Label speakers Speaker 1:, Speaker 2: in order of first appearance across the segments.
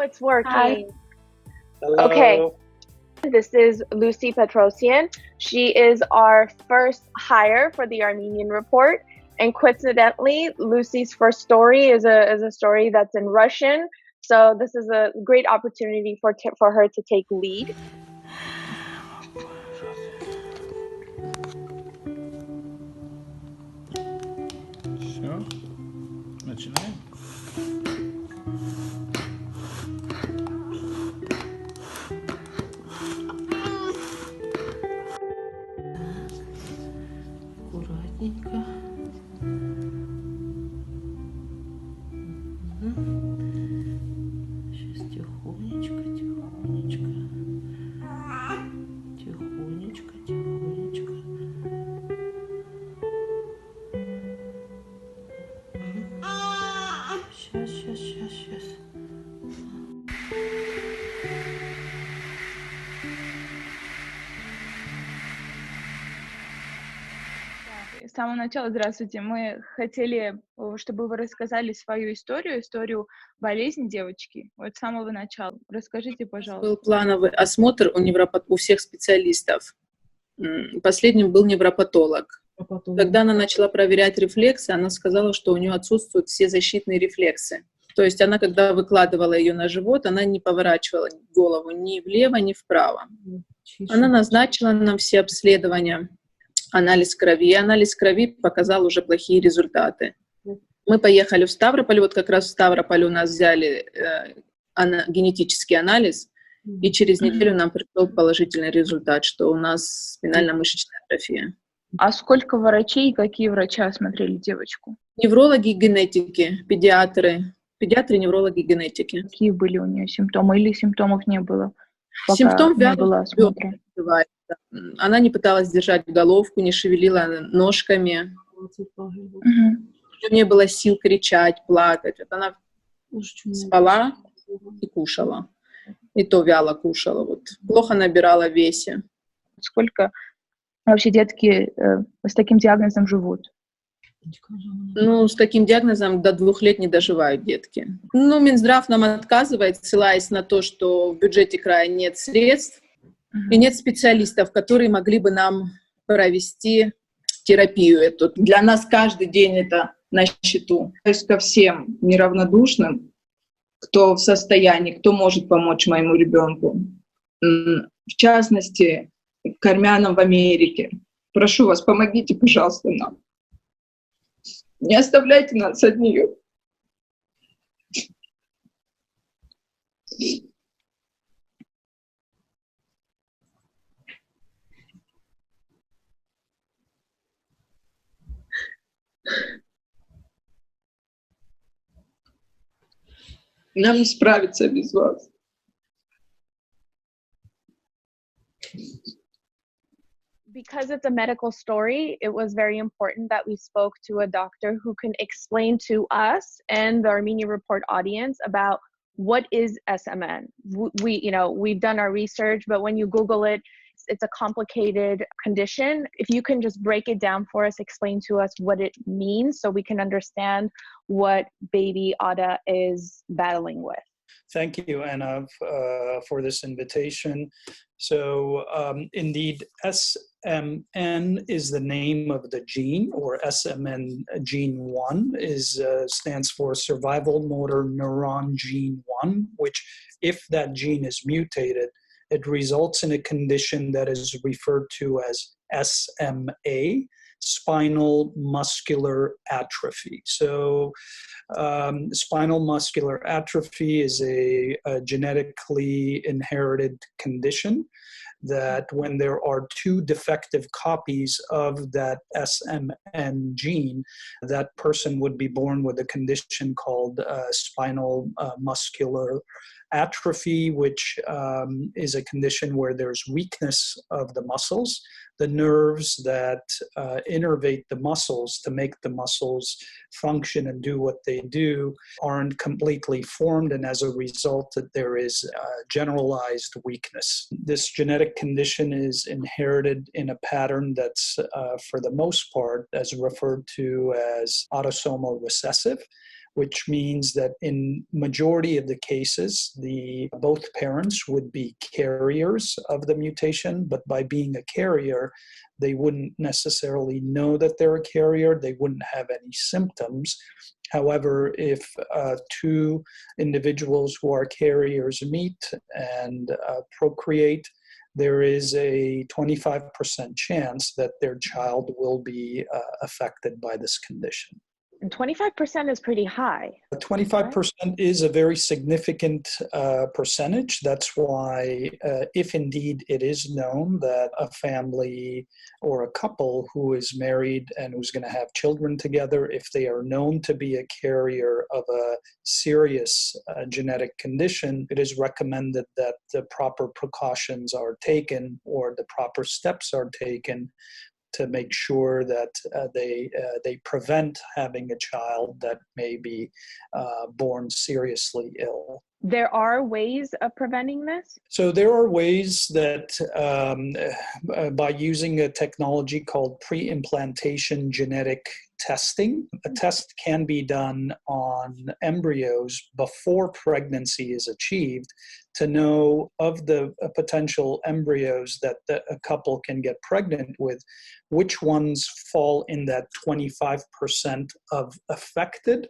Speaker 1: it's working.
Speaker 2: Hi.
Speaker 3: Hello.
Speaker 1: Okay. This is Lucy Petrosian. She is our first hire for the Armenian Report. And coincidentally, Lucy's first story is a story that's in Russian. So this is a great opportunity for her to take lead.
Speaker 3: Все, начинаем.
Speaker 2: Аккуратненько. Сейчас тихонечко. Сейчас.
Speaker 4: С самого начала, здравствуйте, мы хотели, чтобы вы рассказали свою историю болезни девочки, вот с самого начала. Расскажите, пожалуйста.
Speaker 2: Был плановый осмотр у всех специалистов. Последним был невропатолог. Когда она начала проверять рефлексы, она сказала, что у нее отсутствуют все защитные рефлексы. То есть она, когда выкладывала ее на живот, она не поворачивала голову ни влево, ни вправо. Она назначила нам все обследования. Анализ крови показал уже плохие результаты. Мы поехали в Ставрополь, вот как раз в Ставрополе у нас взяли генетический анализ, и через неделю нам пришел положительный результат, что у нас спинально-мышечная атрофия.
Speaker 4: А сколько врачей и какие врачи осмотрели девочку?
Speaker 2: Неврологи и генетики, педиатры, неврологи и генетики.
Speaker 4: Какие были у нее симптомы или симптомов не было?
Speaker 2: Симптом
Speaker 4: не было осмотра.
Speaker 2: Она не пыталась держать головку, не шевелила ножками. У нее не было сил кричать, плакать. Вот она спала и кушала. И то вяло кушала. Вот. Плохо набирала в весе.
Speaker 4: Сколько вообще детки с таким диагнозом живут?
Speaker 2: Ну, с таким диагнозом до 2 лет не доживают детки. Ну, Минздрав нам отказывает, ссылаясь на то, что в бюджете края нет средств и нет специалистов, которые могли бы нам провести терапию эту. Для нас каждый день это на счету.
Speaker 5: То есть ко всем неравнодушным, кто в состоянии, кто может помочь моему ребенку. В частности, к армянам в Америке. Прошу вас, помогите, пожалуйста, нам. Не оставляйте нас одних. Нам не справиться без вас.
Speaker 1: Because it's a medical story, it was very important that we spoke to a doctor who can explain to us and the Armenian Report audience about what is SMN. We've done our research, but when you Google it, it's a complicated condition. If you can just break it down for us, explain to us what it means so we can understand what baby Ada is battling with.
Speaker 3: Thank you, Anna, for this invitation. So indeed, SMN is the name of the gene, or SMN gene 1 stands for survival motor neuron gene 1, which if that gene is mutated, it results in a condition that is referred to as SMA, spinal muscular atrophy. So spinal muscular atrophy is a genetically inherited condition that when there are 2 defective copies of that SMN gene, that person would be born with a condition called spinal muscular atrophy, which is a condition where there's weakness of the muscles. The nerves that innervate the muscles to make the muscles function and do what they do aren't completely formed, and as a result that there is generalized weakness. This genetic condition is inherited in a pattern that's for the most part as referred to as autosomal recessive, which means that in majority of the cases, both parents would be carriers of the mutation, but by being a carrier, they wouldn't necessarily know that they're a carrier. They wouldn't have any symptoms. However, if two individuals who are carriers meet and procreate, there is a 25% chance that their child will be affected by this condition.
Speaker 1: And 25% is pretty high.
Speaker 3: 25% is a very significant percentage. That's why, if indeed it is known that a family or a couple who is married and who's going to have children together, if they are known to be a carrier of a serious genetic condition, it is recommended that the proper precautions are taken or the proper steps are taken to make sure that they prevent having a child that may be born seriously ill.
Speaker 1: There are ways of preventing this?
Speaker 3: So there are ways that by using a technology called pre-implantation genetic testing, a test can be done on embryos before pregnancy is achieved to know of the potential embryos that a couple can get pregnant with, which ones fall in that 25% of affected.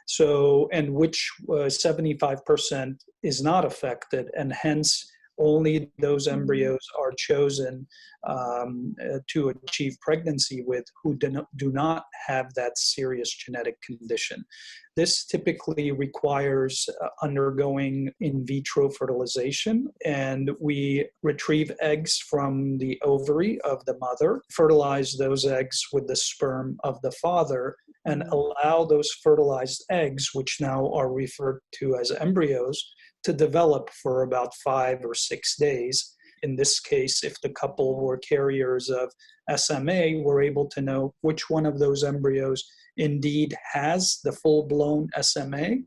Speaker 3: So, and which 75% is not affected, and hence only those embryos are chosen to achieve pregnancy with who do not have that serious genetic condition. This typically requires undergoing in vitro fertilization, and we retrieve eggs from the ovary of the mother, fertilize those eggs with the sperm of the father, and allow those fertilized eggs, which now are referred to as embryos, to develop for about 5 or 6 days. In this case, if the couple were carriers of SMA, we're able to know which one of those embryos indeed has the full-blown SMA.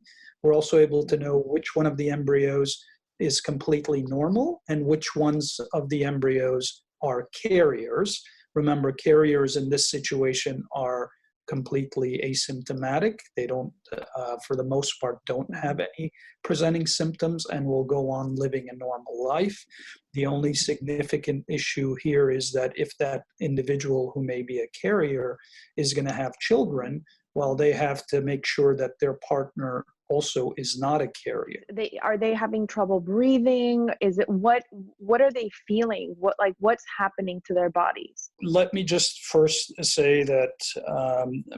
Speaker 3: We're also able to know which one of the embryos is completely normal and which ones of the embryos are carriers. Remember, carriers in this situation are completely asymptomatic. They don't, for the most part, don't have any presenting symptoms and will go on living a normal life. The only significant issue here is that if that individual who may be a carrier is going to have children, well, they have to make sure that their partner also is not a carrier.
Speaker 1: Are they having trouble breathing? Is it what are they feeling? What's happening to their bodies?
Speaker 3: Let me just first say that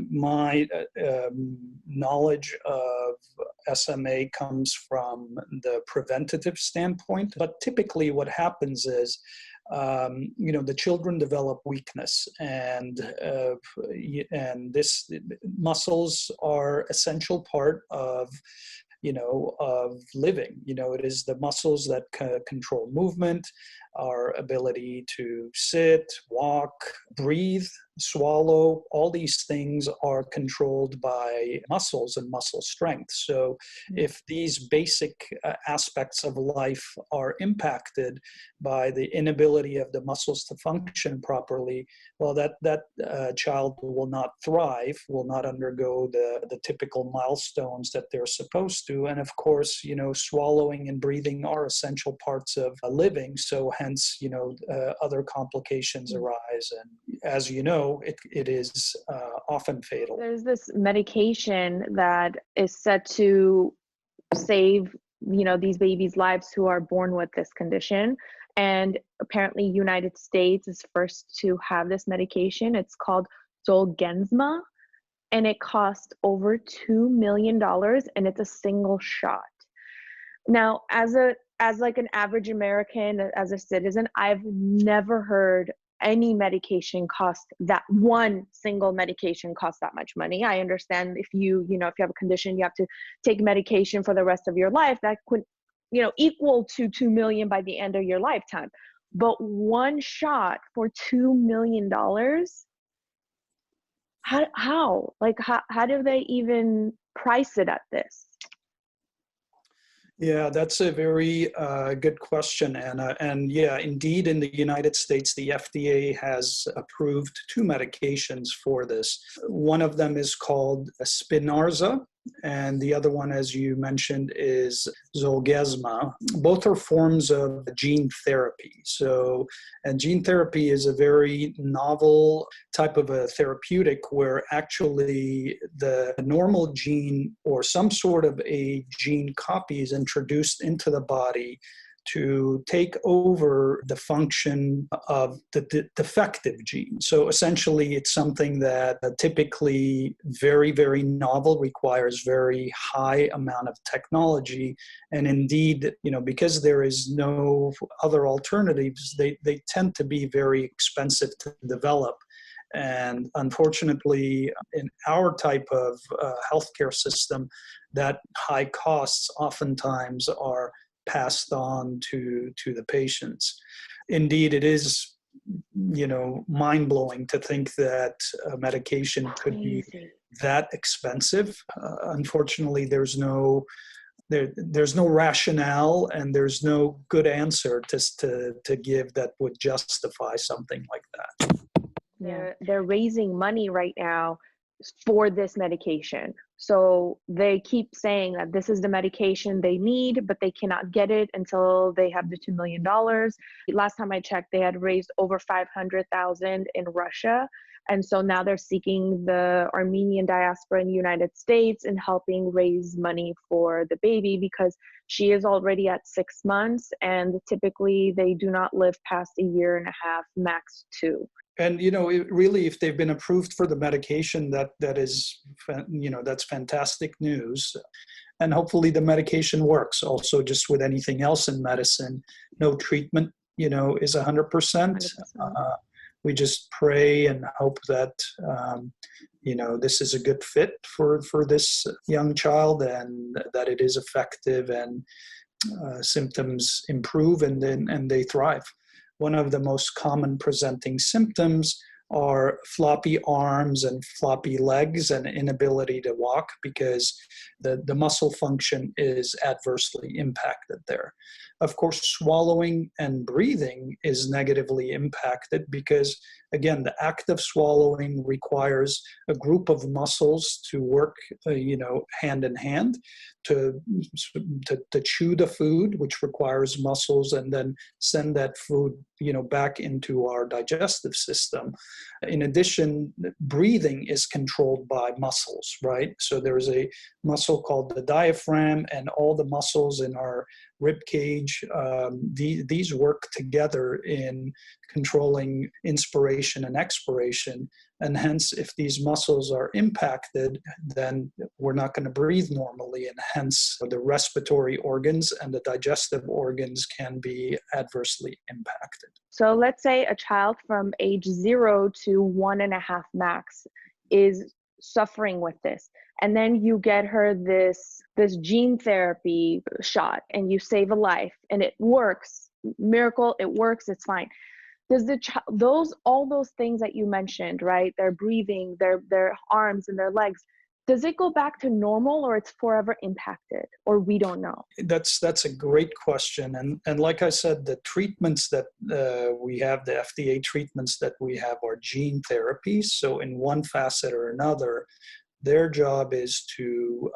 Speaker 3: my knowledge of SMA comes from the preventative standpoint, but typically what happens is the children develop weakness, and this muscles are essential part of living. It is the muscles that control movement, our ability to sit, walk, breathe, swallow. All these things are controlled by muscles and muscle strength. So if these basic aspects of life are impacted by the inability of the muscles to function properly, well, that child will not thrive, will not undergo the typical milestones that they're supposed to. And of course, swallowing and breathing are essential parts of living. So hence, other complications arise. And as you know, it is often fatal.
Speaker 1: There's this medication that is set to save, these babies' lives who are born with this condition. And apparently United States is first to have this medication. It's called Zolgensma, and it costs over $2 million, and it's a single shot. Now, as an average American, as a citizen, I've never heard any medication one single medication costs that much money. I understand if you have a condition, you have to take medication for the rest of your life, that could, equal to $2 million by the end of your lifetime. But one shot for $2 million, how do they even price it at this?
Speaker 3: Yeah, that's a very good question, Anna. And yeah, indeed, in the United States, the FDA has approved 2 medications for this. One of them is called Spinarza, and the other one, as you mentioned, is Zolgensma. Both are forms of gene therapy. So, and gene therapy is a very novel type of a therapeutic where actually the normal gene or some sort of a gene copy is introduced into the body to take over the function of the defective gene. So essentially, it's something that typically very, very novel, requires very high amount of technology. And indeed, because there is no other alternatives, they tend to be very expensive to develop. And unfortunately, in our type of healthcare system, that high costs oftentimes are passed on to the patients. Indeed, it is, mind-blowing to think that medication could be that expensive. Unfortunately, there's no rationale and there's no good answer to give that would justify something like that.
Speaker 1: They're raising money right now for this medication. So they keep saying that this is the medication they need, but they cannot get it until they have the $2 million. Last time I checked, they had raised over 500,000 in Russia. And so now they're seeking the Armenian diaspora in the United States and helping raise money for the baby because she is already at 6 months and typically they do not live past a year and a half, max 2.
Speaker 3: And, really, if they've been approved for the medication, that is, that's fantastic news. And hopefully the medication works. Also, just with anything else in medicine, no treatment, is 100%. We just pray and hope that, this is a good fit for this young child and that it is effective and symptoms improve and they thrive. One of the most common presenting symptoms are floppy arms and floppy legs and inability to walk because the muscle function is adversely impacted there. Of course, swallowing and breathing is negatively impacted because, again, the act of swallowing requires a group of muscles to work, hand in hand to chew the food, which requires muscles, and then send that food, back into our digestive system. In addition, breathing is controlled by muscles, right? So there's a muscle called the diaphragm, and all the muscles in our rib cage, these work together in controlling inspiration and expiration. And hence, if these muscles are impacted, then we're not going to breathe normally. And hence, the respiratory organs and the digestive organs can be adversely impacted.
Speaker 1: So let's say a child from age 0 to 1.5 max is suffering with this. And then you get her this gene therapy shot and you save a life and it works. Miracle, it works, it's fine. Does all those things that you mentioned, right? Their breathing, their arms and their legs, does it go back to normal or it's forever impacted or we don't know?
Speaker 3: That's a great question. And like I said, the treatments that we have, the FDA treatments that we have are gene therapies. So in one facet or another, their job is to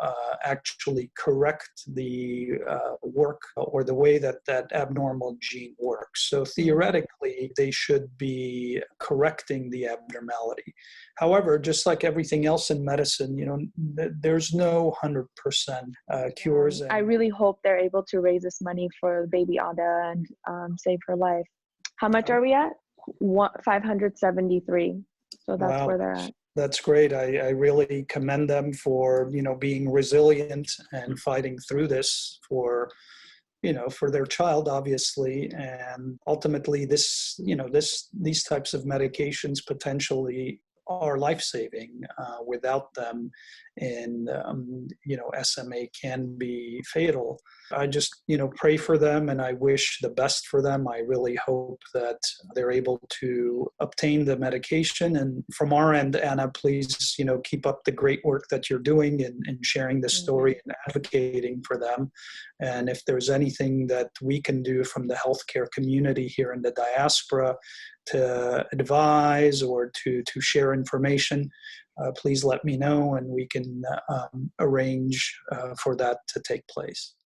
Speaker 3: actually correct the work or the way that abnormal gene works. So theoretically, they should be correcting the abnormality. However, just like everything else in medicine, there's no 100% cures.
Speaker 1: I really hope they're able to raise this money for baby Ada and save her life. How much are we at? 573. So that's where they're at.
Speaker 3: That's great. I really commend them for, being resilient and fighting through this for their child, obviously. And ultimately these types of medications potentially are life-saving. Without them, and SMA can be fatal. I just pray for them and I wish the best for them. I really hope that they're able to obtain the medication. And from our end, Anna, please keep up the great work that you're doing in sharing the story and advocating for them. And if there's anything that we can do from the healthcare community here in the diaspora to advise or to share information, please let me know and we can arrange for that to take place.